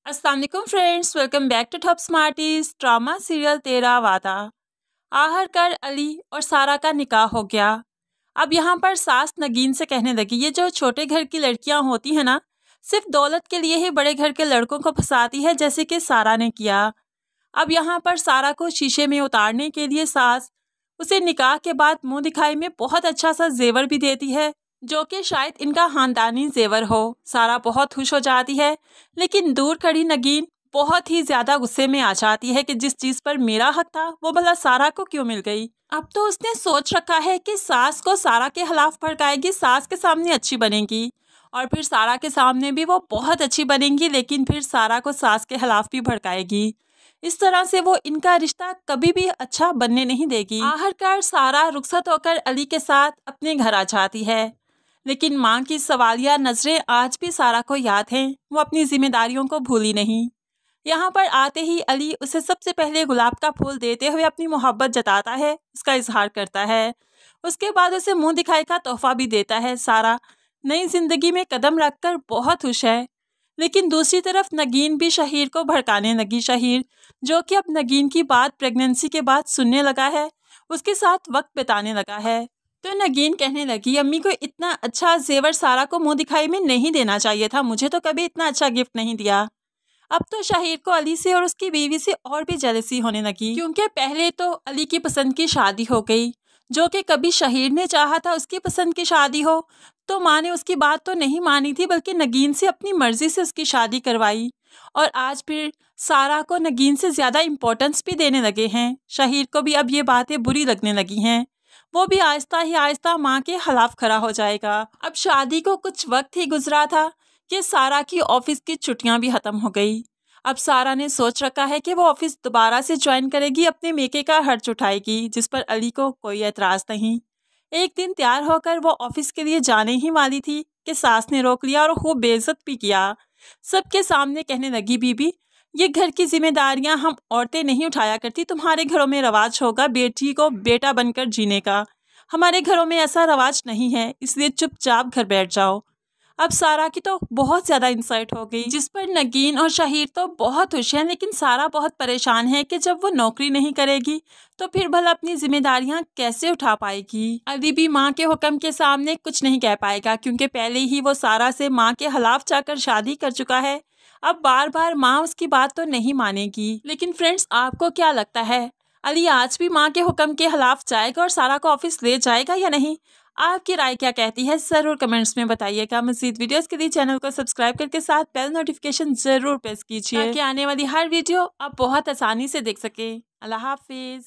अस्सलाम वालेकुम friends, welcome back to Top Smarties. Drama serial Tera Wada. आखिरकार अली और सारा का निकाह हो गया। अब यहाँ पर सास नगीन से कहने लगी, ये जो छोटे घर की लड़कियाँ होती हैं ना, सिर्फ दौलत के लिए ही बड़े घर के लड़कों को फंसाती है, जैसे कि सारा ने किया। अब यहाँ पर सारा को शीशे में उतारने के लिए सास उसे निकाह के बाद मुंह दिखाई में बहुत अच्छा सा जेवर भी देती है, जो कि शायद इनका खानदानी जेवर हो। सारा बहुत खुश हो जाती है, लेकिन दूर खड़ी नगीन बहुत ही ज्यादा गुस्से में आ जाती है कि जिस चीज पर मेरा हक था वो भला सारा को क्यों मिल गई। अब तो उसने सोच रखा है कि सास को सारा के खिलाफ भड़काएगी, सास के सामने अच्छी बनेगी और फिर सारा के सामने भी वो बहुत अच्छी बनेगी, लेकिन फिर सारा को सास के खिलाफ भी भड़काएगी। इस तरह से वो इनका रिश्ता कभी भी अच्छा बनने नहीं देगी। आखिरकार सारा रुखसत होकर अली के साथ अपने घर आ जाती है, लेकिन माँ की सवालिया नजरें आज भी सारा को याद हैं। वो अपनी जिम्मेदारियों को भूली नहीं। यहाँ पर आते ही अली उसे सबसे पहले गुलाब का फूल देते हुए अपनी मोहब्बत जताता है, उसका इजहार करता है। उसके बाद उसे मुंह दिखाई का तोहफा भी देता है। सारा नई जिंदगी में कदम रखकर बहुत खुश है, लेकिन दूसरी तरफ नगीन भी शहीर को भड़काने लगी। शहीर, जो कि अब नगीन की बात प्रेगनेंसी के बाद सुनने लगा है, उसके साथ वक्त बिताने लगा है। तो नगीन कहने लगी, अम्मी को इतना अच्छा जेवर सारा को मुंह दिखाई में नहीं देना चाहिए था, मुझे तो कभी इतना अच्छा गिफ्ट नहीं दिया। अब तो शहीर को अली से और उसकी बीवी से और भी जेलसी होने लगी, क्योंकि पहले तो अली की पसंद की शादी हो गई, जो कि कभी शहीर ने चाहा था उसकी पसंद की शादी हो, तो माँ ने उसकी बात तो नहीं मानी थी, बल्कि नगीन से अपनी मर्जी से उसकी शादी करवाई। और आज फिर सारा को नगीन से ज्यादा इम्पोर्टेंस भी देने लगे हैं। शहीर को भी अब ये बातें बुरी लगने लगी हैं। वो भी आहिस्ता ही आहिस्ता माँ के खिलाफ खड़ा हो जाएगा। अब शादी को कुछ वक्त ही गुजरा था कि सारा की ऑफिस की छुट्टियां भी खत्म हो गई। अब सारा ने सोच रखा है कि वो ऑफिस दोबारा से ज्वाइन करेगी, अपने मेके का खर्च उठाएगी, जिस पर अली को कोई एतराज नहीं। एक दिन तैयार होकर वो ऑफिस के लिए जाने ही वाली थी कि सास ने रोक लिया और खूब बेइज्जत भी किया। सबके सामने कहने लगी, बीबी ये घर की जिम्मेदारियां हम औरतें नहीं उठाया करती, तुम्हारे घरों में रवाज होगा बेटी को बेटा बनकर जीने का, हमारे घरों में ऐसा रवाज नहीं है, इसलिए चुपचाप घर बैठ जाओ। अब सारा की तो बहुत ज्यादा इंसल्ट हो गई, जिस पर नगीन और शहीर तो बहुत खुश हैं, लेकिन सारा बहुत परेशान है कि जब वो नौकरी नहीं करेगी तो फिर भला अपनी जिम्मेदारियां कैसे उठा पाएगी। अली भी माँ के हुक्म के सामने कुछ नहीं कह पाएगा, क्योंकि पहले ही वो सारा से माँ के खिलाफ जाकर शादी कर चुका है। अब बार बार माँ उसकी बात तो नहीं मानेगी। लेकिन फ्रेंड्स, आपको क्या लगता है, अली आज भी माँ के हुक्म के खिलाफ जाएगा और सारा को ऑफिस ले जाएगा या नहीं? आपकी राय क्या कहती है, जरूर कमेंट्स में बताइएगा। मज़ीद वीडियोस के लिए चैनल को सब्सक्राइब करके साथ बेल नोटिफिकेशन जरूर प्रेस कीजिए, ताकि आने वाली हर वीडियो आप बहुत आसानी से देख सके। अल्लाह हाफिज।